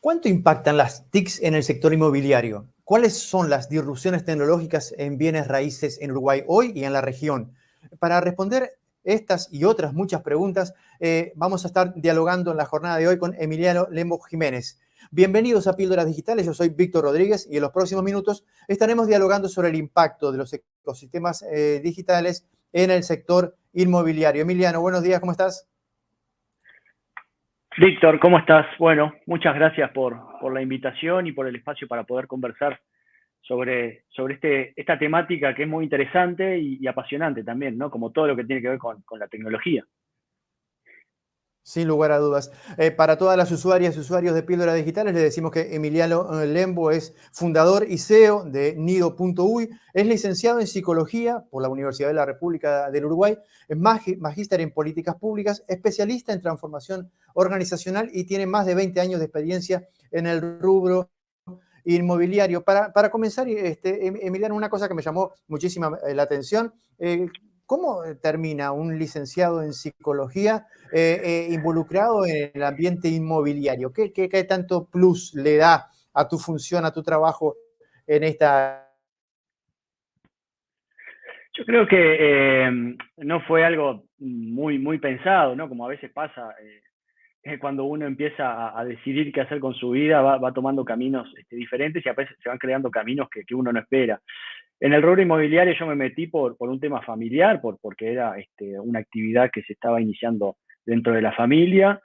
¿Cuánto impactan las TICs en el sector inmobiliario? ¿Cuáles son las disrupciones tecnológicas en bienes raíces en Uruguay hoy y en la región? Para responder estas y otras muchas preguntas, vamos a estar dialogando en la jornada de hoy con Emiliano Lembo Jiménez. Bienvenidos a Píldoras Digitales, yo soy Víctor Rodríguez y en los próximos minutos estaremos dialogando sobre el impacto de los ecosistemas digitales en el sector inmobiliario. Emiliano, buenos días, ¿cómo estás? Víctor, ¿cómo estás? Bueno, muchas gracias por la invitación y por el espacio para poder conversar sobre esta temática que es muy interesante y apasionante también, ¿no? Como todo lo que tiene que ver con la tecnología. Sin lugar a dudas. Para todas las usuarias y usuarios de Píldoras Digitales, le decimos que Emiliano Lembo es fundador y CEO de Nido.uy, es licenciado en Psicología por la Universidad de la República del Uruguay, es magíster en Políticas Públicas, especialista en transformación organizacional y tiene más de 20 años de experiencia en el rubro inmobiliario. Para comenzar, Emiliano, una cosa que me llamó muchísima la atención, ¿cómo termina un licenciado en psicología involucrado en el ambiente inmobiliario? ¿Qué tanto plus le da a tu función, a tu trabajo en esta? Yo creo que no fue algo muy pensado, ¿no? Como a veces pasa, cuando uno empieza a decidir qué hacer con su vida, va tomando caminos diferentes y a veces se van creando caminos que uno no espera. En el rubro inmobiliario yo me metí por un tema familiar, porque era una actividad que se estaba iniciando dentro de la familia.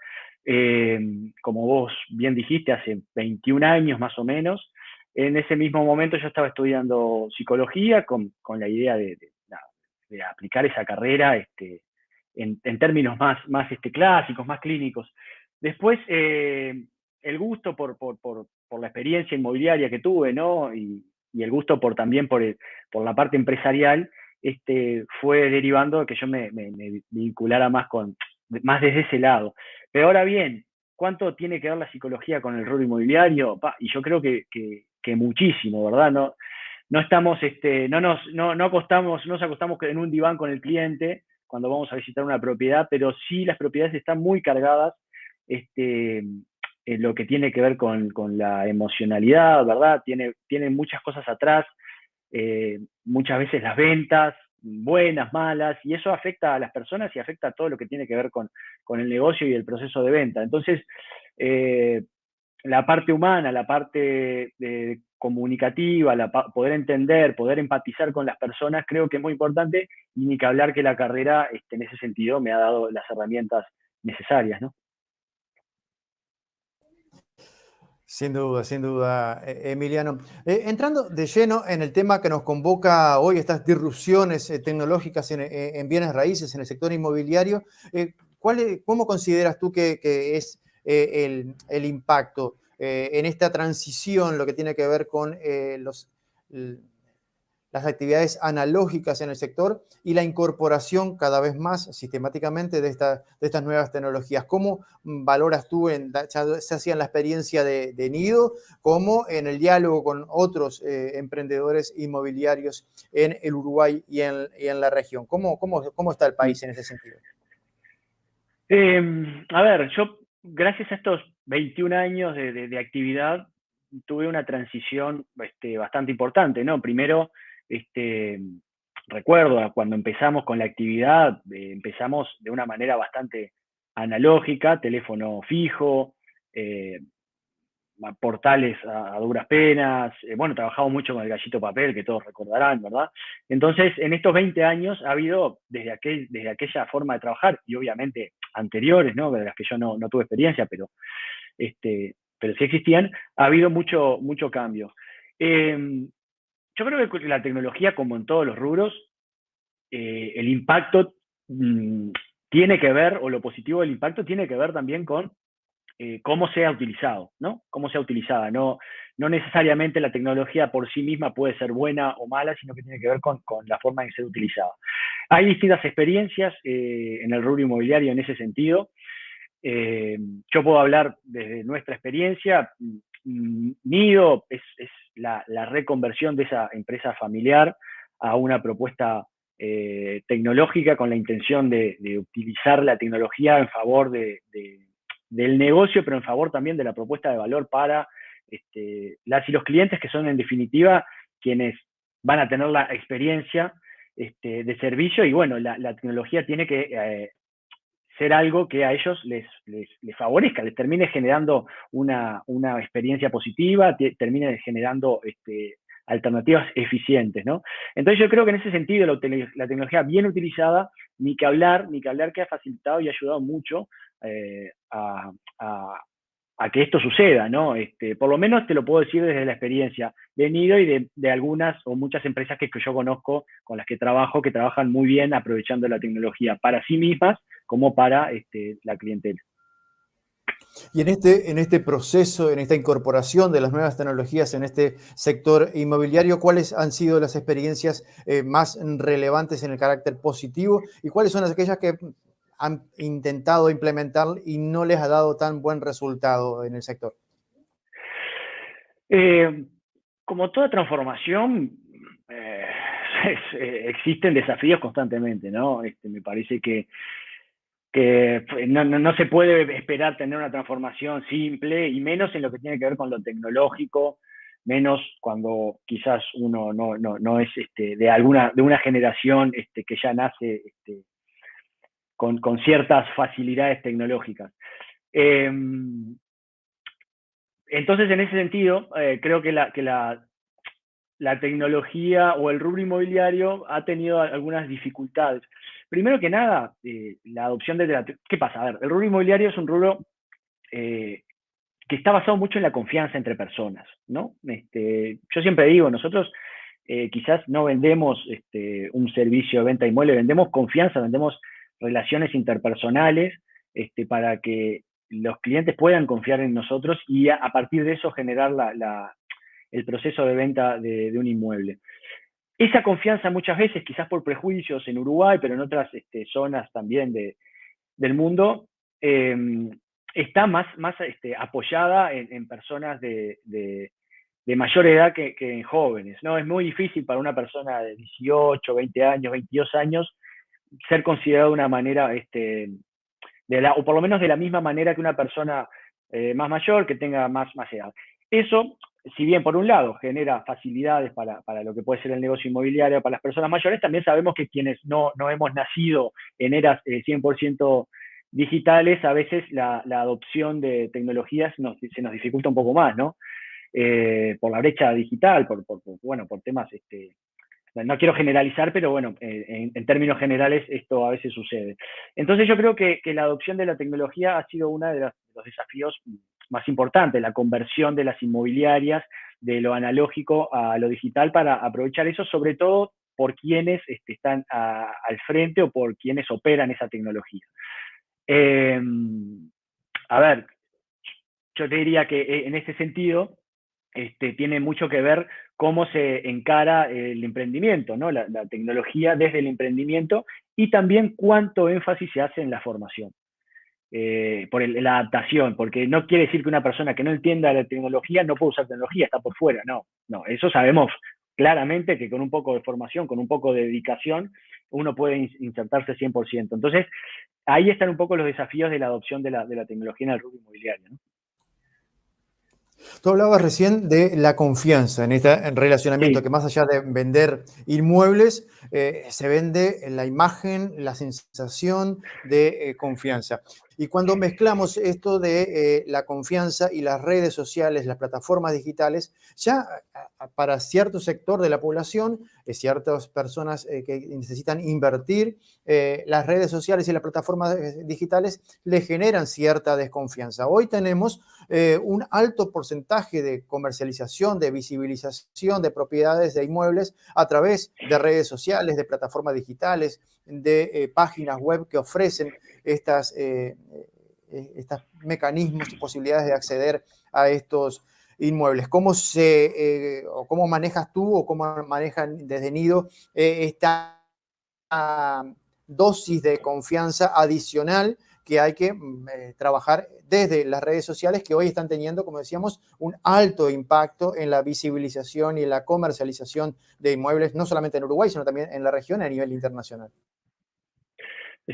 Eh, Como vos bien dijiste, hace 21 años más o menos. En ese mismo momento yo estaba estudiando psicología con la idea de aplicar esa carrera en términos más clásicos, más clínicos. Después, el gusto por la experiencia inmobiliaria que tuve, ¿no? Y el gusto también por la parte empresarial, fue derivando de que yo me vinculara más desde ese lado. Pero ahora bien, ¿cuánto tiene que ver la psicología con el rubro inmobiliario? Y yo creo que muchísimo, ¿verdad? No estamos, no acostamos, no nos acostamos en un diván con el cliente cuando vamos a visitar una propiedad, pero sí las propiedades están muy cargadas en lo que tiene que ver con la emocionalidad, ¿verdad? Tiene muchas cosas atrás, muchas veces las ventas, buenas, malas, y eso afecta a las personas y afecta a todo lo que tiene que ver con el negocio y el proceso de venta. Entonces, la parte humana, la parte comunicativa, poder entender, poder empatizar con las personas, creo que es muy importante, y ni que hablar que la carrera en ese sentido me ha dado las herramientas necesarias, ¿no? Sin duda, Emiliano. Entrando de lleno en el tema que nos convoca hoy, estas disrupciones tecnológicas en bienes raíces, en el sector inmobiliario, ¿cómo consideras tú que es el impacto en esta transición, lo que tiene que ver con las actividades analógicas en el sector y la incorporación cada vez más sistemáticamente de estas nuevas tecnologías? ¿Cómo valoras tú, ya se hacía en la experiencia de Nido, como en el diálogo con otros emprendedores inmobiliarios en el Uruguay y en la región? ¿Cómo está el país en ese sentido? A ver, yo gracias a estos 21 años de actividad tuve una transición bastante importante, ¿no? Primero, recuerdo cuando empezamos con la actividad, empezamos de una manera bastante analógica, teléfono fijo, eh, portales a duras penas, bueno, trabajamos mucho con el gallito papel, que todos recordarán, ¿verdad? Entonces, en estos 20 años ha habido, desde aquella forma de trabajar, y obviamente anteriores, ¿no? De las que yo no tuve experiencia, pero sí existían, ha habido mucho cambio. Yo creo que la tecnología, como en todos los rubros, el impacto tiene que ver, o lo positivo del impacto tiene que ver también con cómo sea utilizado, ¿no? Cómo sea utilizada. No necesariamente la tecnología por sí misma puede ser buena o mala, sino que tiene que ver con la forma en que sea utilizada. Hay distintas experiencias en el rubro inmobiliario en ese sentido. Yo puedo hablar desde nuestra experiencia. Nido es la reconversión de esa empresa familiar a una propuesta tecnológica con la intención de utilizar la tecnología en favor del negocio, pero en favor también de la propuesta de valor para las y los clientes, que son en definitiva quienes van a tener la experiencia de servicio. Y bueno, la tecnología tiene que ser algo que a ellos les favorezca, les termine generando una experiencia positiva, termine generando alternativas eficientes, ¿no? Entonces yo creo que en ese sentido la tecnología bien utilizada, ni que hablar que ha facilitado y ha ayudado mucho a, a que esto suceda, ¿no? Por lo menos te lo puedo decir desde la experiencia de Nido y de algunas o muchas empresas que yo conozco, con las que trabajo, que trabajan muy bien aprovechando la tecnología para sí mismas como para la clientela. Y en este proceso, en esta incorporación de las nuevas tecnologías en este sector inmobiliario, ¿cuáles han sido las experiencias más relevantes en el carácter positivo y cuáles son aquellas que han intentado implementar y no les ha dado tan buen resultado en el sector? Como toda transformación, existen desafíos constantemente, ¿no? Me parece que no se puede esperar tener una transformación simple, y menos en lo que tiene que ver con lo tecnológico, menos cuando quizás uno no es de una generación que ya nace con ciertas facilidades tecnológicas. Entonces, en ese sentido, creo que la tecnología o el rubro inmobiliario ha tenido algunas dificultades. Primero que nada, la adopción de la... ¿Qué pasa? A ver, el rubro inmobiliario es un rubro que está basado mucho en la confianza entre personas, ¿no? Yo siempre digo, nosotros quizás no vendemos un servicio de venta de inmueble, vendemos confianza, vendemos relaciones interpersonales para que los clientes puedan confiar en nosotros y a partir de eso generar el proceso de venta de un inmueble. Esa confianza muchas veces, quizás por prejuicios en Uruguay, pero en otras zonas también del mundo, está más apoyada en personas de mayor edad que en jóvenes, ¿no? Es muy difícil para una persona de 18, 20 años, 22 años ser considerado de una manera, o por lo menos de la misma manera que una persona más mayor, que tenga más edad. Eso, si bien por un lado genera facilidades para lo que puede ser el negocio inmobiliario para las personas mayores, también sabemos que quienes no hemos nacido en eras 100% digitales, a veces la adopción de tecnologías se nos dificulta un poco más, ¿no? Por la brecha digital, por temas, no quiero generalizar, pero bueno, en términos generales esto a veces sucede. Entonces yo creo que la adopción de la tecnología ha sido uno de los desafíos más importantes, la conversión de las inmobiliarias de lo analógico a lo digital para aprovechar eso, sobre todo por quienes están al frente o por quienes operan esa tecnología. A ver, yo te diría que en ese sentido tiene mucho que ver cómo se encara el emprendimiento, ¿no? La tecnología desde el emprendimiento, y también cuánto énfasis se hace en la formación, por la adaptación, porque no quiere decir que una persona que no entienda la tecnología no puede usar tecnología, está por fuera, no, eso sabemos claramente que con un poco de formación, con un poco de dedicación, uno puede insertarse 100%. Entonces, ahí están un poco los desafíos de la adopción de la tecnología en el rubro inmobiliario, ¿no? Tú hablabas recién de la confianza en este relacionamiento, Sí. que más allá de vender inmuebles, se vende la imagen, la sensación de confianza. Y cuando mezclamos esto de la confianza y las redes sociales, las plataformas digitales, ya para cierto sector de la población, ciertas personas que necesitan invertir, las redes sociales y las plataformas digitales le generan cierta desconfianza. Hoy tenemos un alto porcentaje de comercialización, de visibilización de propiedades de inmuebles a través de redes sociales, de plataformas digitales, de páginas web que ofrecen estos mecanismos y posibilidades de acceder a estos inmuebles. ¿Cómo manejas tú o cómo manejan desde Nido esta dosis de confianza adicional que hay que trabajar desde las redes sociales, que hoy están teniendo, como decíamos, un alto impacto en la visibilización y en la comercialización de inmuebles, no solamente en Uruguay, sino también en la región a nivel internacional?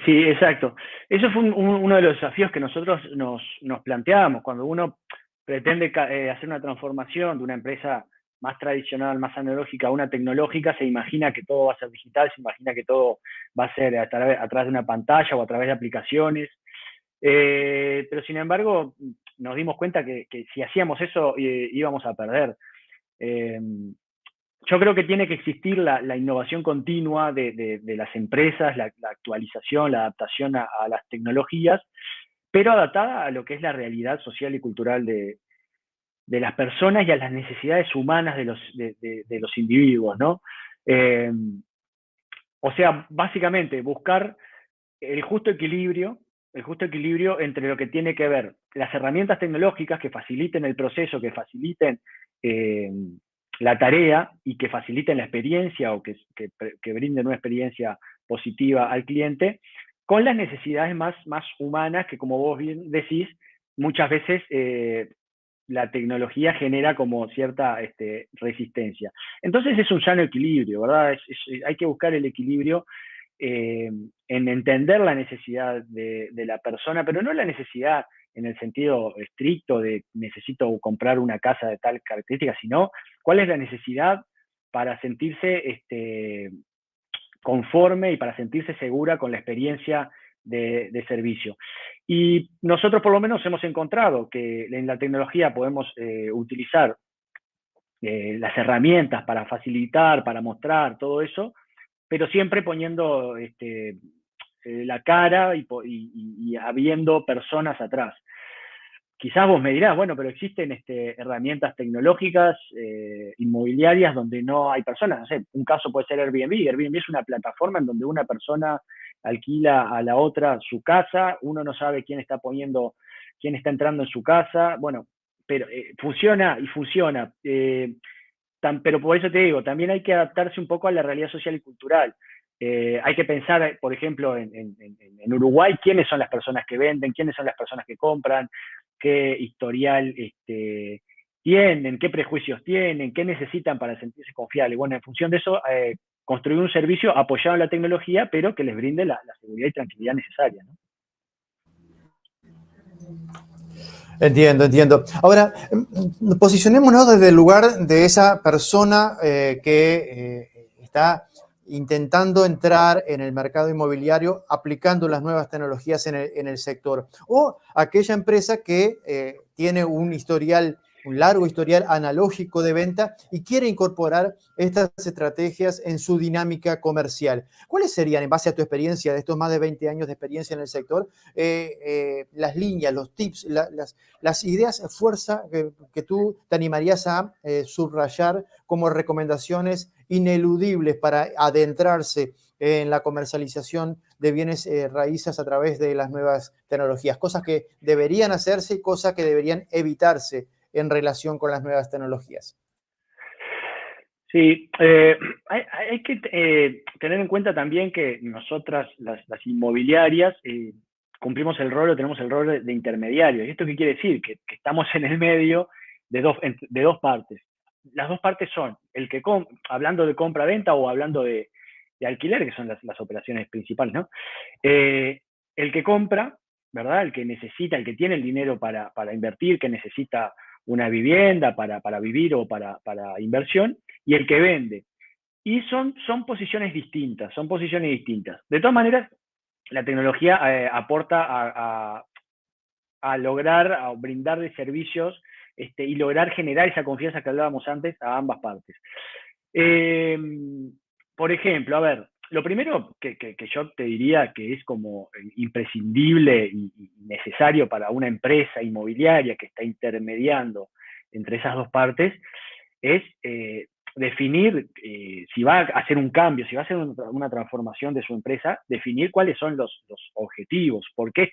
Sí, exacto. Eso fue uno de los desafíos que nosotros nos planteamos cuando uno pretende hacer una transformación de una empresa más tradicional, más analógica a una tecnológica, se imagina que todo va a ser digital, se imagina que todo va a ser a través de una pantalla o a través de aplicaciones. Pero sin embargo, nos dimos cuenta que si hacíamos eso íbamos a perder. Eh, yo creo que tiene que existir la innovación continua de las empresas, la actualización, la adaptación a las tecnologías, pero adaptada a lo que es la realidad social y cultural de las personas y a las necesidades humanas de los individuos, ¿no? Eh, o sea, básicamente buscar el justo equilibrio, el justo equilibrio entre lo que tiene que ver las herramientas tecnológicas que faciliten el proceso, que faciliten eh, la tarea y que faciliten la experiencia o que brinden una experiencia positiva al cliente, con las necesidades más humanas que, como vos bien decís, muchas veces la tecnología genera como cierta resistencia. Entonces es un sano equilibrio, ¿verdad? Hay que buscar el equilibrio en entender la necesidad de la persona, pero no la necesidad en el sentido estricto de necesito comprar una casa de tal característica, sino cuál es la necesidad para sentirse conforme y para sentirse segura con la experiencia de servicio. Y nosotros por lo menos hemos encontrado que en la tecnología podemos utilizar las herramientas para facilitar, para mostrar todo eso, pero siempre poniendo la cara y habiendo personas atrás. Quizás vos me dirás, bueno, pero existen herramientas tecnológicas, inmobiliarias, donde no hay personas. No sé, un caso puede ser Airbnb. Airbnb es una plataforma en donde una persona alquila a la otra su casa, uno no sabe quién está poniendo, quién está entrando en su casa. Bueno, pero funciona y funciona. Pero por eso te digo, también hay que adaptarse un poco a la realidad social y cultural. Hay que pensar, por ejemplo, en Uruguay, quiénes son las personas que venden, quiénes son las personas que compran, qué historial tienen, qué prejuicios tienen, qué necesitan para sentirse confiables. Bueno, en función de eso, construir un servicio apoyado en la tecnología, pero que les brinde la seguridad y tranquilidad necesaria, ¿no? Entiendo, entiendo. Ahora, posicionémonos desde el lugar de esa persona que está intentando entrar en el mercado inmobiliario aplicando las nuevas tecnologías en el sector. O aquella empresa que tiene un historial, un largo historial analógico de venta y quiere incorporar estas estrategias en su dinámica comercial. ¿Cuáles serían, en base a tu experiencia de estos más de 20 años de experiencia en el sector, las líneas, los tips, las ideas fuerza que tú te animarías a subrayar como recomendaciones ineludibles para adentrarse en la comercialización de bienes raíces a través de las nuevas tecnologías? Cosas que deberían hacerse y cosas que deberían evitarse en relación con las nuevas tecnologías. Sí, hay que tener en cuenta también que nosotras, las inmobiliarias, cumplimos el rol o tenemos el rol de intermediarios. ¿Y esto qué quiere decir? Que estamos en el medio de dos partes. Las dos partes son, hablando de compra-venta o hablando de alquiler, que son las operaciones principales, ¿no? El que compra, ¿verdad? El que necesita, el que tiene el dinero para invertir, que necesita una vivienda para vivir o para inversión, y el que vende. Y son posiciones distintas, son posiciones distintas. De todas maneras, la tecnología aporta a lograr, a brindar de servicios y lograr generar esa confianza que hablábamos antes a ambas partes. Eh, por ejemplo, a ver, lo primero que yo te diría que es como imprescindible y necesario para una empresa inmobiliaria que está intermediando entre esas dos partes es definir si va a hacer un cambio, si va a hacer una transformación de su empresa, definir cuáles son los objetivos, por qué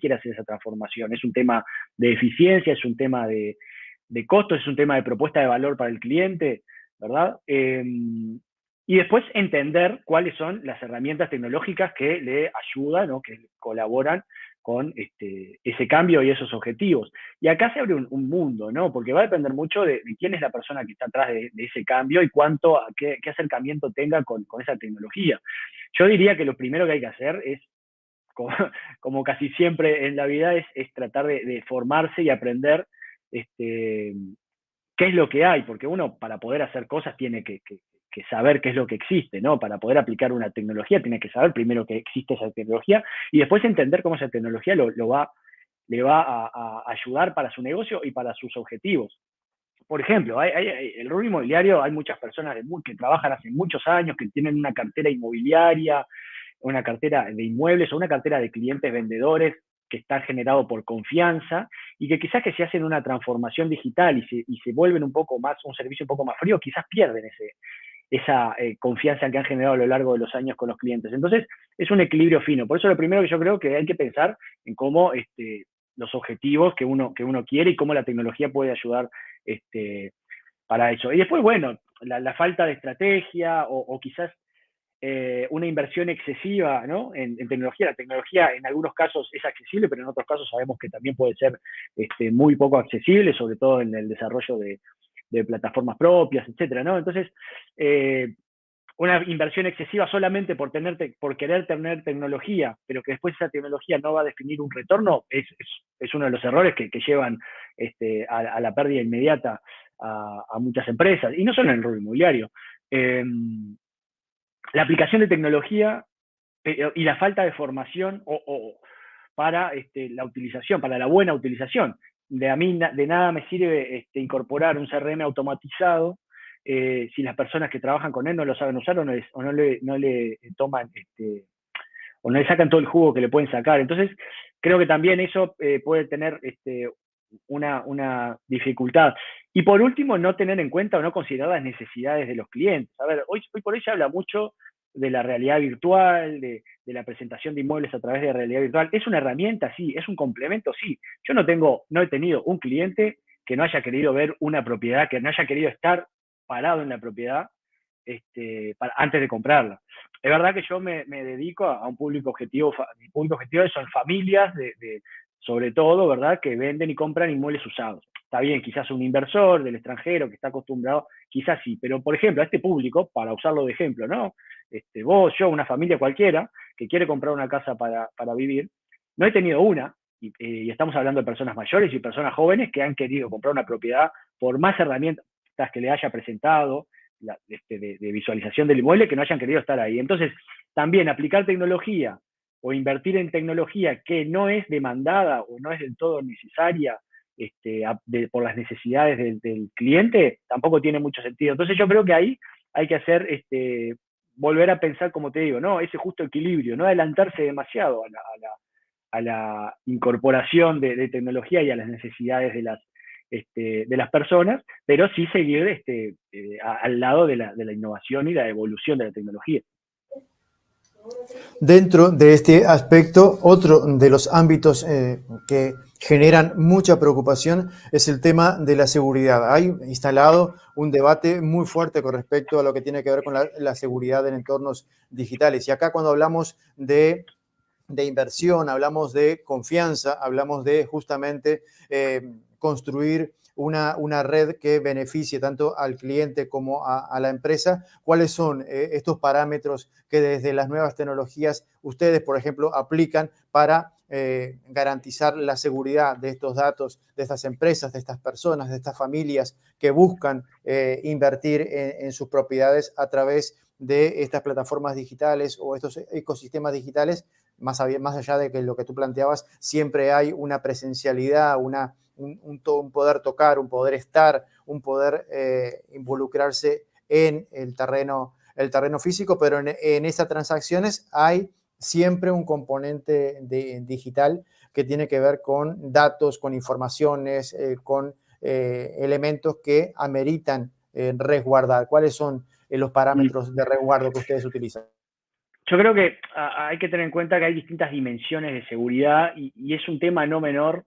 quiere hacer esa transformación. ¿Es un tema de eficiencia? ¿Es un tema de costos? ¿Es un tema de propuesta de valor para el cliente? ¿Verdad? Y después entender cuáles son las herramientas tecnológicas que le ayudan o que colaboran con ese cambio y esos objetivos. Y acá se abre un mundo, ¿no? Porque va a depender mucho de quién es la persona que está atrás de ese cambio y qué acercamiento tenga con esa tecnología. Yo diría que lo primero que hay que hacer es como casi siempre en la vida, es tratar de formarse y aprender qué es lo que hay, porque uno para poder hacer cosas tiene que saber qué es lo que existe, ¿no? Para poder aplicar una tecnología tiene que saber primero que existe esa tecnología y después entender cómo esa tecnología le va a ayudar para su negocio y para sus objetivos. Por ejemplo, el rubro inmobiliario, hay muchas personas que trabajan hace muchos años, que tienen una cartera inmobiliaria, una cartera de inmuebles o una cartera de clientes vendedores que está generado por confianza y que quizás que se hacen una transformación digital y se vuelven un poco más, un servicio un poco más frío, quizás pierden esa confianza que han generado a lo largo de los años con los clientes. Entonces, es un equilibrio fino. Por eso lo primero que yo creo que hay que pensar en cómo los objetivos que uno quiere y cómo la tecnología puede ayudar para eso. Y después, bueno, la falta de estrategia o quizás una inversión excesiva, ¿no? En tecnología. La tecnología en algunos casos es accesible, pero en otros casos sabemos que también puede ser muy poco accesible, sobre todo en el desarrollo de plataformas propias, etcétera, ¿no? Entonces, una inversión excesiva solamente por querer tener tecnología, pero que después esa tecnología no va a definir un retorno, es uno de los errores que llevan a la pérdida inmediata a muchas empresas, y no solo en el rubro inmobiliario. La aplicación de tecnología y la falta de formación para la utilización, para la buena utilización. A mí de nada me sirve incorporar un CRM automatizado si las personas que trabajan con él no lo saben usar o no le toman o no le sacan todo el jugo que le pueden sacar. Entonces, creo que también eso puede tener una dificultad. Y por último, no tener en cuenta o no considerar las necesidades de los clientes. A ver, hoy por hoy se habla mucho de la realidad virtual, de la presentación de inmuebles a través de realidad virtual. ¿Es una herramienta? Sí. ¿Es un complemento? Sí. Yo no he tenido un cliente que no haya querido ver una propiedad, que no haya querido estar parado en la propiedad antes de comprarla. Es verdad que yo me dedico a un público objetivo, mi público objetivo son familias, sobre todo, ¿verdad?, que venden y compran inmuebles usados. Está bien, quizás un inversor del extranjero que está acostumbrado, quizás sí, pero por ejemplo, a este público, para usarlo de ejemplo, ¿no? Vos, yo, una familia cualquiera que quiere comprar una casa para vivir, no he tenido una, y estamos hablando de personas mayores y personas jóvenes que han querido comprar una propiedad por más herramientas que le haya presentado, de visualización del inmueble, que no hayan querido estar ahí. Entonces, también aplicar tecnología o invertir en tecnología que no es demandada o no es del todo necesaria por las necesidades del cliente, tampoco tiene mucho sentido. Entonces yo creo que ahí hay que hacer, volver a pensar, como te digo, ¿no? Ese justo equilibrio, no adelantarse demasiado a la incorporación de tecnología y a las necesidades de las personas, pero sí seguir al lado de la innovación y la evolución de la tecnología. Dentro de este aspecto, otro de los ámbitos que generan mucha preocupación es el tema de la seguridad. Hay instalado un debate muy fuerte con respecto a lo que tiene que ver con la seguridad en entornos digitales. Y acá cuando hablamos de inversión, hablamos de confianza, hablamos de justamente construir una red que beneficie tanto al cliente como a la empresa. ¿Cuáles son estos parámetros que desde las nuevas tecnologías ustedes, por ejemplo, aplican para garantizar la seguridad de estos datos, de estas empresas, de estas personas, de estas familias que buscan invertir en sus propiedades a través de estas plataformas digitales o estos ecosistemas digitales? Más allá de que lo que tú planteabas, siempre hay una presencialidad, un poder tocar, un poder estar, un poder involucrarse en el terreno físico, pero en esas transacciones hay siempre un componente digital que tiene que ver con datos, con informaciones, con elementos que ameritan resguardar. ¿Cuáles son los parámetros de resguardo que ustedes utilizan? Yo creo que hay que tener en cuenta que hay distintas dimensiones de seguridad y es un tema no menor,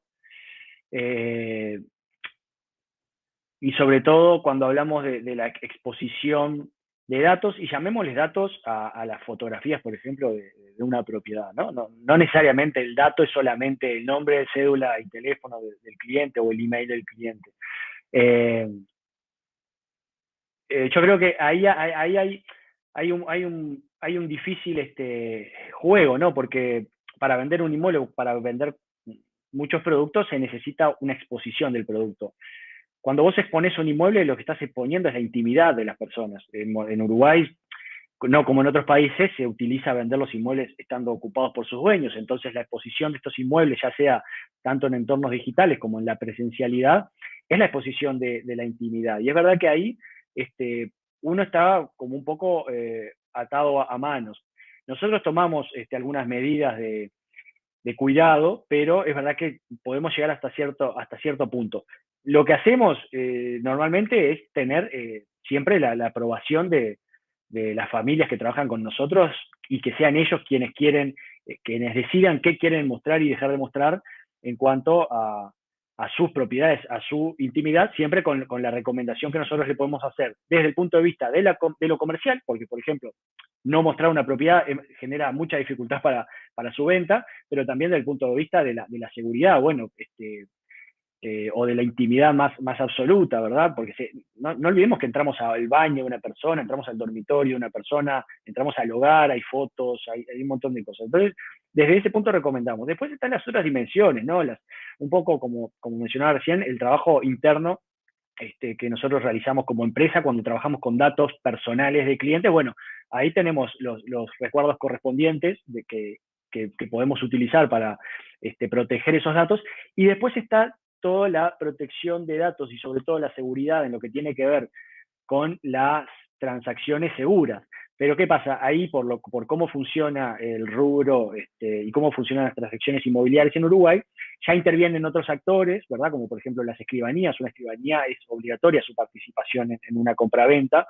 y sobre todo cuando hablamos de la exposición de datos, y llamémosles datos a las fotografías, por ejemplo, de una propiedad, ¿no? No necesariamente el dato es solamente el nombre, cédula y teléfono del cliente o el email del cliente. Eh, yo creo que ahí hay un difícil juego, ¿no? Porque para vender un inmueble, para vender muchos productos, se necesita una exposición del producto. Cuando vos expones un inmueble, lo que estás exponiendo es la intimidad de las personas. En Uruguay, no como en otros países, se utiliza vender los inmuebles estando ocupados por sus dueños. Entonces, la exposición de estos inmuebles, ya sea tanto en entornos digitales como en la presencialidad, es la exposición de la intimidad. Y es verdad que ahí uno está como un poco atado a manos. Nosotros tomamos algunas medidas de cuidado, pero es verdad que podemos llegar hasta cierto punto. Lo que hacemos normalmente es tener siempre la aprobación de las familias que trabajan con nosotros y que sean ellos quienes decidan qué quieren mostrar y dejar de mostrar en cuanto a sus propiedades, a su intimidad, siempre con la recomendación que nosotros le podemos hacer desde el punto de vista de lo comercial, porque, por ejemplo, no mostrar una propiedad genera mucha dificultad para su venta, pero también desde el punto de vista de la seguridad, bueno, o de la intimidad más absoluta, ¿verdad? Porque no olvidemos que entramos al baño de una persona, entramos al dormitorio de una persona, entramos al hogar, hay fotos, hay un montón de cosas. Entonces, desde ese punto recomendamos. Después están las otras dimensiones, ¿no? Un poco como mencionaba recién, el trabajo interno que nosotros realizamos como empresa cuando trabajamos con datos personales de clientes. Bueno, ahí tenemos los resguardos correspondientes que podemos utilizar para proteger esos datos. Y después está toda la protección de datos y sobre todo la seguridad en lo que tiene que ver con las transacciones seguras. Pero ¿qué pasa? Ahí, por cómo funciona el rubro y cómo funcionan las transacciones inmobiliarias en Uruguay, ya intervienen otros actores, ¿verdad? Como por ejemplo las escribanías. Una escribanía es obligatoria su participación en una compraventa.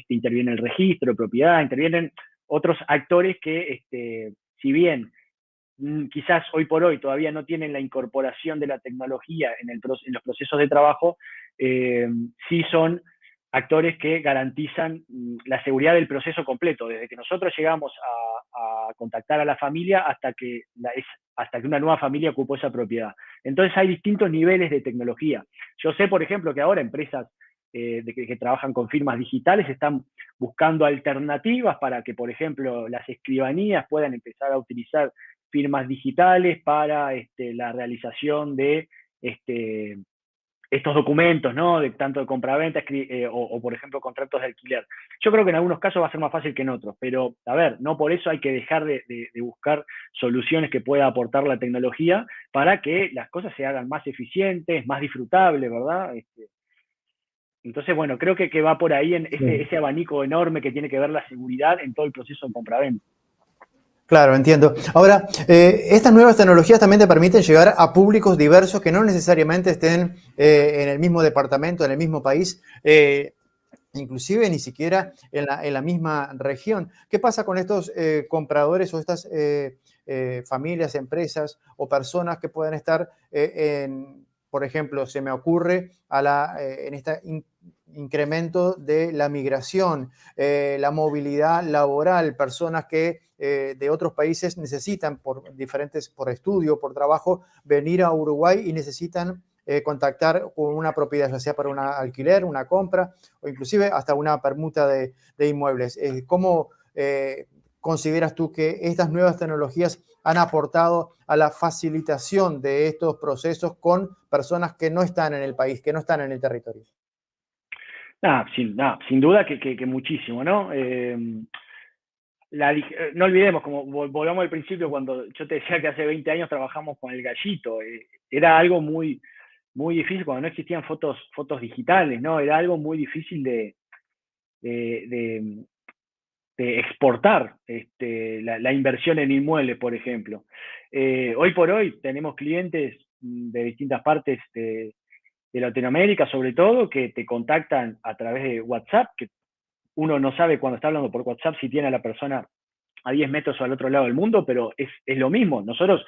Interviene el registro de propiedad, intervienen otros actores que, si bien quizás hoy por hoy todavía no tienen la incorporación de la tecnología en los procesos de trabajo, sí son actores que garantizan la seguridad del proceso completo, desde que nosotros llegamos a contactar a la familia hasta que una nueva familia ocupó esa propiedad. Entonces hay distintos niveles de tecnología. Yo sé, por ejemplo, que ahora empresas que trabajan con firmas digitales están buscando alternativas para que, por ejemplo, las escribanías puedan empezar a utilizar firmas digitales para la realización de estos documentos, ¿no? Tanto de compraventa o, por ejemplo, contratos de alquiler. Yo creo que en algunos casos va a ser más fácil que en otros, pero, a ver, no por eso hay que dejar de buscar soluciones que pueda aportar la tecnología para que las cosas se hagan más eficientes, más disfrutables, ¿verdad? Entonces, bueno, creo que va por ahí en ese abanico enorme que tiene que ver la seguridad en todo el proceso de compraventa. Claro, entiendo. Ahora, estas nuevas tecnologías también te permiten llegar a públicos diversos que no necesariamente estén en el mismo departamento, en el mismo país, inclusive ni siquiera en la misma región. ¿Qué pasa con estos compradores o estas familias, empresas o personas que puedan estar por ejemplo, se me ocurre en este incremento de la migración, la movilidad laboral, personas que de otros países necesitan por estudio, por trabajo, venir a Uruguay y necesitan contactar con una propiedad, ya sea para un alquiler, una compra o inclusive hasta una permuta de inmuebles. ¿Cómo consideras tú que estas nuevas tecnologías han aportado a la facilitación de estos procesos con personas que no están en el país, que no están en el territorio? Sin duda que muchísimo, ¿no? No olvidemos, como volvamos al principio, cuando yo te decía que hace 20 años trabajamos con el gallito, era algo muy, muy difícil cuando no existían fotos digitales, ¿no? Era algo muy difícil de exportar la inversión en inmuebles, por ejemplo. Hoy por hoy tenemos clientes de distintas partes de Latinoamérica, sobre todo, que te contactan a través de WhatsApp, que uno no sabe cuando está hablando por WhatsApp si tiene a la persona a 10 metros o al otro lado del mundo, pero es lo mismo. Nosotros,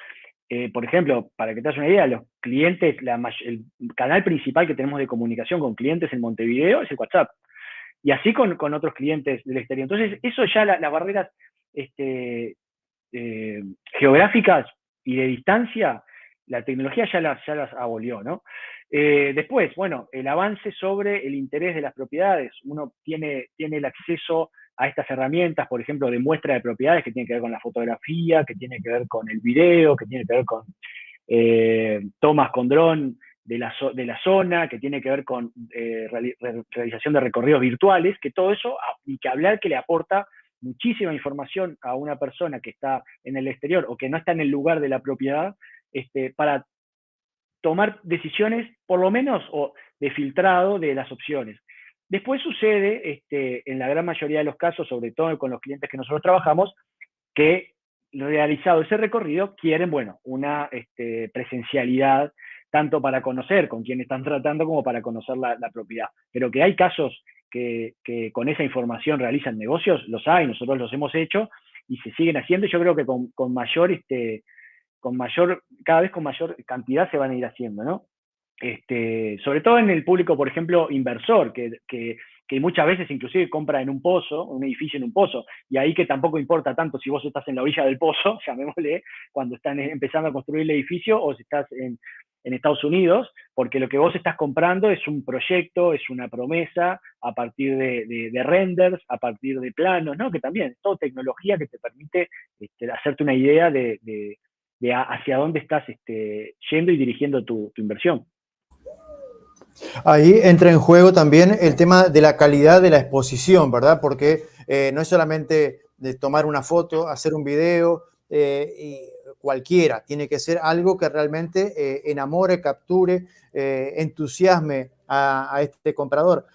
por ejemplo, para que te hagas una idea, los clientes, el canal principal que tenemos de comunicación con clientes en Montevideo es el WhatsApp. Y así con otros clientes del exterior. Entonces, eso ya las barreras geográficas y de distancia, la tecnología ya las abolió, ¿no? Después, bueno, el avance sobre el interés de las propiedades. Uno tiene el acceso a estas herramientas, por ejemplo, de muestra de propiedades que tiene que ver con la fotografía, que tiene que ver con el video, que tiene que ver con tomas con dron de la zona, que tiene que ver con realización de recorridos virtuales, que todo eso, y que hablar que le aporta muchísima información a una persona que está en el exterior o que no está en el lugar de la propiedad, para tomar decisiones, por lo menos, o de filtrado de las opciones. Después sucede, en la gran mayoría de los casos, sobre todo con los clientes que nosotros trabajamos, que realizado ese recorrido quieren, bueno, una presencialidad, tanto para conocer con quién están tratando como para conocer la propiedad. Pero que hay casos que con esa información realizan negocios, los hay, nosotros los hemos hecho y se siguen haciendo, y yo creo que con mayor, cada vez con mayor cantidad se van a ir haciendo, ¿no? Sobre todo en el público, por ejemplo, inversor, que muchas veces inclusive compra en un pozo, un edificio en un pozo, y ahí que tampoco importa tanto si vos estás en la orilla del pozo, llamémosle, cuando están empezando a construir el edificio, o si estás en Estados Unidos, porque lo que vos estás comprando es un proyecto, es una promesa, a partir de renders, a partir de planos, ¿no? Que también es todo tecnología que te permite hacerte una idea de hacia dónde estás yendo y dirigiendo tu inversión. Ahí entra en juego también el tema de la calidad de la exposición, ¿verdad? Porque no es solamente de tomar una foto, hacer un video, y cualquiera, tiene que ser algo que realmente enamore, capture, entusiasme a este comprador.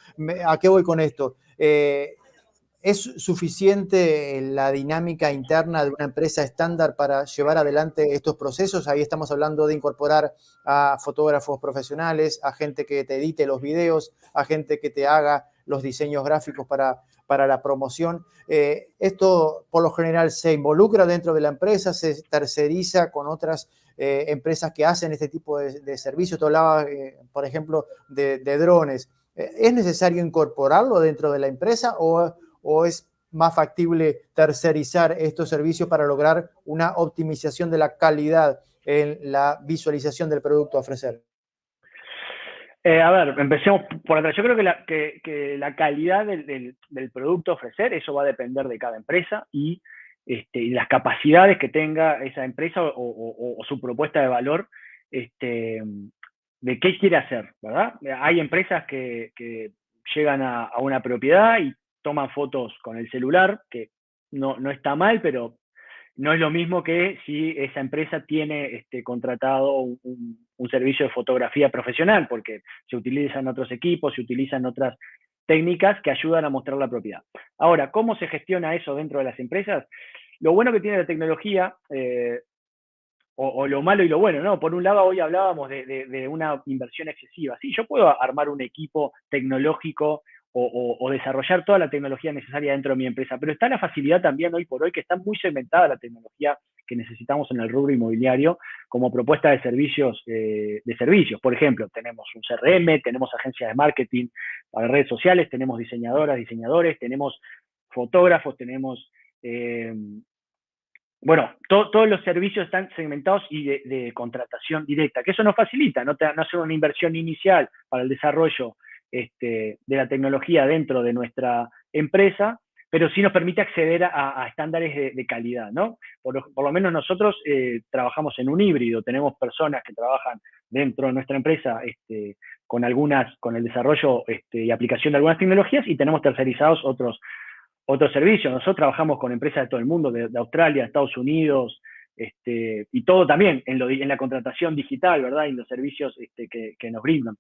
¿A qué voy con esto? ¿Es suficiente la dinámica interna de una empresa estándar para llevar adelante estos procesos? Ahí estamos hablando de incorporar a fotógrafos profesionales, a gente que te edite los videos, a gente que te haga los diseños gráficos para la promoción. Esto por lo general se involucra dentro de la empresa, se terceriza con otras empresas que hacen este tipo de servicios. Tú hablabas, por ejemplo, de drones. ¿Es necesario incorporarlo dentro de la empresa o es más factible tercerizar estos servicios para lograr una optimización de la calidad en la visualización del producto a ofrecer? A ver, empecemos por atrás. Yo creo que la calidad del producto a ofrecer, eso va a depender de cada empresa y las capacidades que tenga esa empresa o su propuesta de valor, de qué quiere hacer, ¿verdad? Hay empresas que llegan a una propiedad y toman fotos con el celular, que no está mal, pero no es lo mismo que si esa empresa tiene contratado un servicio de fotografía profesional, porque se utilizan otros equipos, se utilizan otras técnicas que ayudan a mostrar la propiedad. Ahora, ¿cómo se gestiona eso dentro de las empresas? Lo bueno que tiene la tecnología, o lo malo y lo bueno, ¿no? Por un lado, hoy hablábamos de una inversión excesiva. Sí, yo puedo armar un equipo tecnológico o desarrollar toda la tecnología necesaria dentro de mi empresa, pero está la facilidad también hoy por hoy, que está muy segmentada la tecnología que necesitamos en el rubro inmobiliario como propuesta de servicios. Por ejemplo, tenemos un CRM, tenemos agencias de marketing para redes sociales, tenemos diseñadoras, diseñadores, tenemos fotógrafos, tenemos bueno, todos los servicios están segmentados y de contratación directa, que eso nos facilita, no hacer una inversión inicial para el desarrollo de la tecnología dentro de nuestra empresa, pero sí nos permite acceder a estándares de calidad, ¿no? Por lo menos nosotros trabajamos en un híbrido, tenemos personas que trabajan dentro de nuestra empresa con el desarrollo y aplicación de algunas tecnologías, y tenemos tercerizados otros servicios. Nosotros trabajamos con empresas de todo el mundo, de Australia, Estados Unidos, y todo también en la contratación digital, ¿verdad? Y los servicios que nos brindan.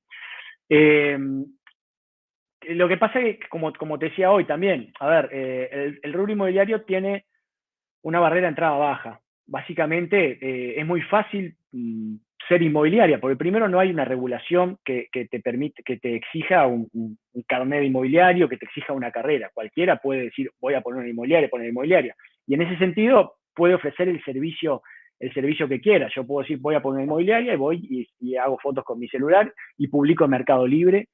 Lo que pasa es que, como te decía hoy también, a ver, el rubro inmobiliario tiene una barrera de entrada baja. Básicamente, es muy fácil ser inmobiliaria, porque primero no hay una regulación que te permite, que te exija un carnet inmobiliario, que te exija una carrera. Cualquiera puede decir, voy a poner una inmobiliaria, poner inmobiliaria. Y en ese sentido, puede ofrecer el servicio que quiera. Yo puedo decir, voy a poner una inmobiliaria, y voy y hago fotos con mi celular y publico en Mercado Libre,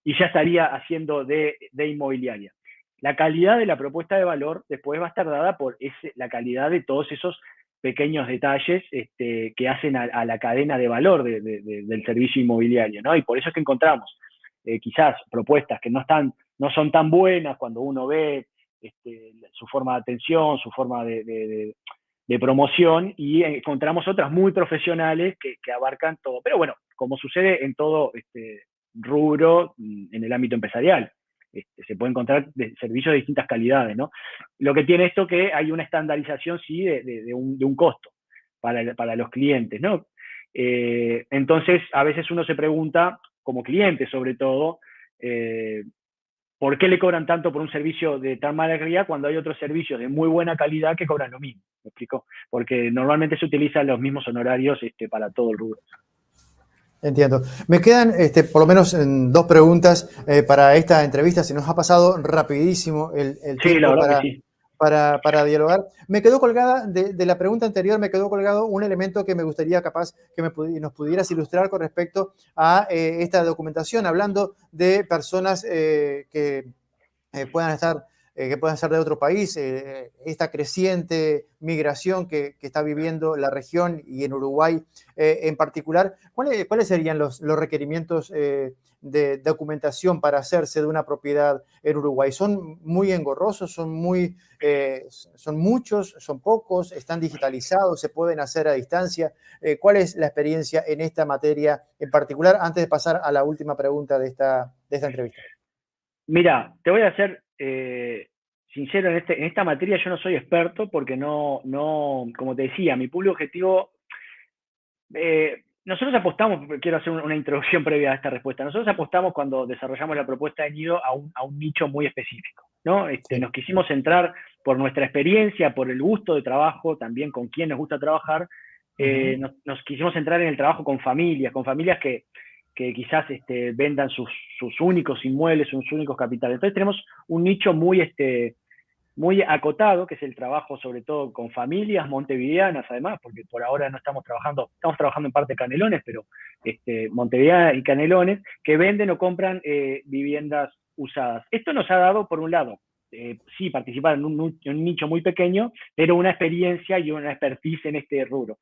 y ya estaría haciendo de inmobiliaria. La calidad de la propuesta de valor después va a estar dada por la calidad de todos esos pequeños detalles que hacen a la cadena de valor del servicio inmobiliario, ¿no? Y por eso es que encontramos quizás propuestas que no son tan buenas cuando uno ve su forma de atención, su forma de promoción, y encontramos otras muy profesionales que abarcan todo. Pero bueno, como sucede en todo rubro en el ámbito empresarial, se puede encontrar servicios de distintas calidades, ¿no? Lo que tiene esto que hay una estandarización, sí, de un costo para los clientes, ¿no? Entonces, a veces uno se pregunta, como cliente sobre todo, ¿por qué le cobran tanto por un servicio de tan mala calidad cuando hay otros servicios de muy buena calidad que cobran lo mismo? ¿Me explico? Porque normalmente se utilizan los mismos honorarios para todo el rubro. Entiendo. Me quedan por lo menos dos preguntas para esta entrevista. Se nos ha pasado rapidísimo el Sí, la tiempo verdad que sí. para dialogar. Me quedó colgada, de la pregunta anterior, me quedó colgado un elemento que me gustaría capaz que nos pudieras ilustrar con respecto a esta documentación, hablando de personas que puedan estar, que puedan ser de otro país, esta creciente migración que está viviendo la región y en Uruguay en particular. ¿Cuáles serían los requerimientos de documentación para hacerse de una propiedad en Uruguay? ¿Son muy engorrosos? ¿Son muchos? ¿Son pocos? ¿Están digitalizados? ¿Se pueden hacer a distancia? ¿Cuál es la experiencia en esta materia en particular? Antes de pasar a la última pregunta de esta entrevista. Mira, te voy a ser sincero, en esta materia yo no soy experto porque como te decía, mi público objetivo, nosotros apostamos, quiero hacer una introducción previa a esta respuesta, nosotros apostamos cuando desarrollamos la propuesta de Nido a un nicho muy específico, ¿no? Sí. Nos quisimos centrar por nuestra experiencia, por el gusto de trabajo, también con quién nos gusta trabajar, nos quisimos centrar en el trabajo con familias que quizás vendan sus únicos inmuebles, sus únicos capitales. Entonces tenemos un nicho muy acotado, que es el trabajo sobre todo con familias montevideanas, además, porque por ahora no estamos trabajando en parte Canelones, pero Montevideo y Canelones, que venden o compran viviendas usadas. Esto nos ha dado, por un lado, sí, participar en un nicho muy pequeño, pero una experiencia y una expertise en este rubro.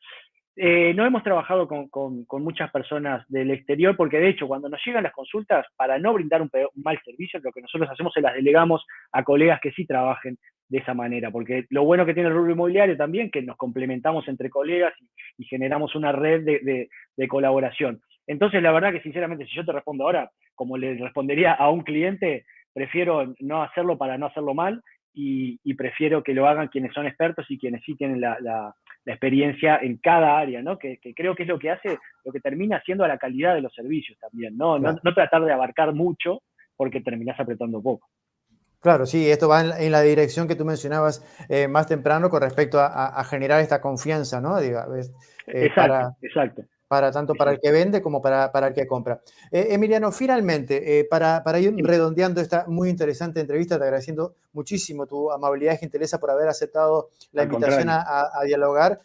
No hemos trabajado con muchas personas del exterior porque, de hecho, cuando nos llegan las consultas, para no brindar un mal servicio, lo que nosotros hacemos es las delegamos a colegas que sí trabajen de esa manera, porque lo bueno que tiene el rubro inmobiliario también, que nos complementamos entre colegas y generamos una red de colaboración. Entonces, la verdad que, sinceramente, si yo te respondo ahora, como le respondería a un cliente, prefiero no hacerlo para no hacerlo mal y prefiero que lo hagan quienes son expertos y quienes sí tienen la experiencia en cada área, ¿no? Que creo que es lo que termina haciendo a la calidad de los servicios también, ¿no? Claro. No tratar de abarcar mucho porque terminás apretando poco. Claro, sí, esto va en la dirección que tú mencionabas más temprano con respecto a generar esta confianza, ¿no? Diga, Exacto, exacto. tanto para el que vende como para el que compra. Emiliano, finalmente, para ir redondeando esta muy interesante entrevista, te agradeciendo muchísimo tu amabilidad y gentileza por haber aceptado la Al invitación contrario. a dialogar.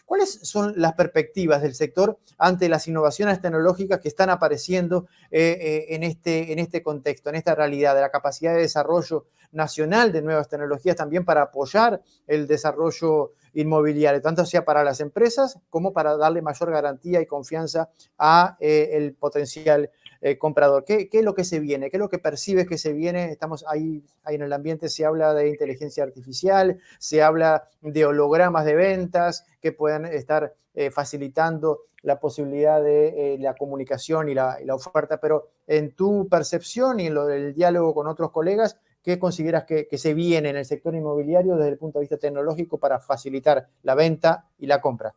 ¿Cuáles son las perspectivas del sector ante las innovaciones tecnológicas que están apareciendo en este contexto, en esta realidad de la capacidad de desarrollo nacional de nuevas tecnologías también para apoyar el desarrollo inmobiliario, tanto sea para las empresas como para darle mayor garantía y confianza a el potencial comprador? ¿Qué es lo que se viene? ¿Qué es lo que percibes que se viene? Estamos ahí en el ambiente, se habla de inteligencia artificial, se habla de hologramas de ventas que puedan estar facilitando la posibilidad de la comunicación y la oferta, pero en tu percepción y en lo del diálogo con otros colegas, ¿qué consideras que se viene en el sector inmobiliario desde el punto de vista tecnológico para facilitar la venta y la compra?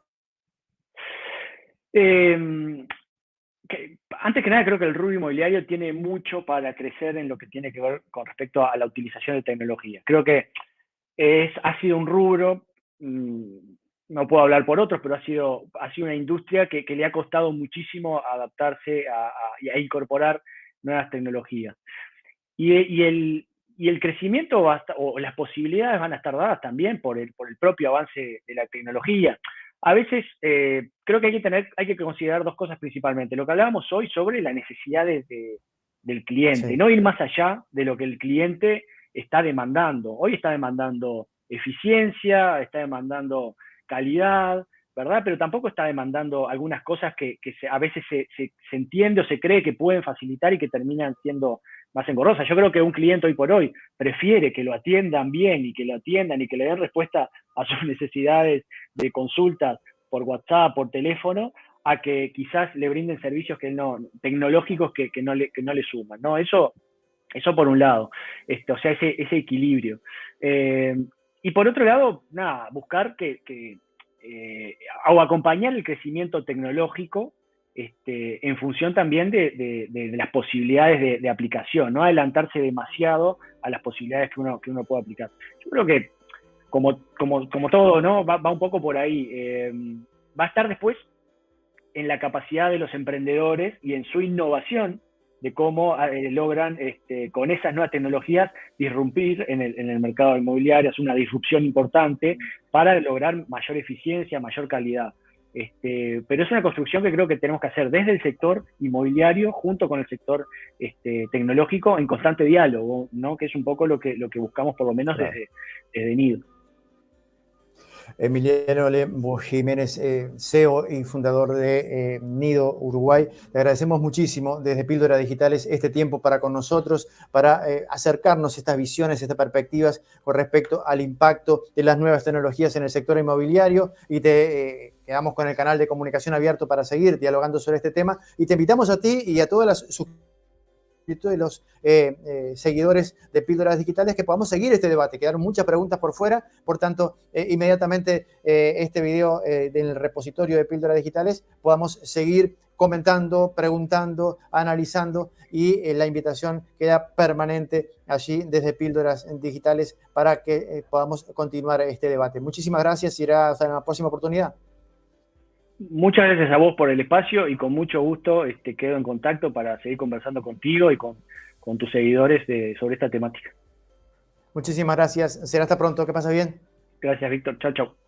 Antes que nada, creo que el rubro inmobiliario tiene mucho para crecer en lo que tiene que ver con respecto a la utilización de tecnología. Creo que ha sido un rubro, no puedo hablar por otros, pero ha sido una industria que le ha costado muchísimo adaptarse a incorporar nuevas tecnologías. Y el crecimiento o las posibilidades van a estar dadas también por el propio avance de la tecnología. A veces creo que hay que considerar dos cosas principalmente. Lo que hablábamos hoy sobre las necesidades del cliente, Sí. no ir más allá de lo que el cliente está demandando. Hoy está demandando eficiencia, está demandando calidad, ¿verdad? Pero tampoco está demandando algunas cosas que a veces se entiende o se cree que pueden facilitar y que terminan siendo más engorrosas. Yo creo que un cliente hoy por hoy prefiere que lo atiendan bien y que lo atiendan y que le den respuesta a sus necesidades de consultas por WhatsApp, por teléfono, a que quizás le brinden servicios tecnológicos que no le suman, ¿no? Eso por un lado, o sea, ese equilibrio. Y por otro lado, nada, buscar o acompañar el crecimiento tecnológico en función también de las posibilidades de aplicación, no adelantarse demasiado a las posibilidades que uno puede aplicar. Yo creo que, como todo, ¿no? Va un poco por ahí. Va a estar después en la capacidad de los emprendedores y en su innovación de cómo logran con esas nuevas tecnologías disrumpir en el mercado inmobiliario, es una disrupción importante para lograr mayor eficiencia, mayor calidad. Pero es una construcción que creo que tenemos que hacer desde el sector inmobiliario junto con el sector tecnológico en constante diálogo, ¿no? Que es un poco lo que buscamos por lo menos claro. desde Nido. Emiliano Lembo Jiménez, CEO y fundador de Nido Uruguay. Le agradecemos muchísimo desde Píldoras Digitales este tiempo para con nosotros, para acercarnos estas visiones, estas perspectivas con respecto al impacto de las nuevas tecnologías en el sector inmobiliario y te quedamos con el canal de comunicación abierto para seguir dialogando sobre este tema y te invitamos a ti y a todas las de los seguidores de Píldoras Digitales que podamos seguir este debate. Quedaron muchas preguntas por fuera, por tanto, inmediatamente este video del repositorio de Píldoras Digitales podamos seguir comentando, preguntando, analizando y la invitación queda permanente allí desde Píldoras Digitales para que podamos continuar este debate. Muchísimas gracias y hasta la próxima oportunidad. Muchas gracias a vos por el espacio y con mucho gusto quedo en contacto para seguir conversando contigo y con tus seguidores sobre esta temática. Muchísimas gracias. Será hasta pronto. Que pases bien. Gracias, Víctor. Chao, chao.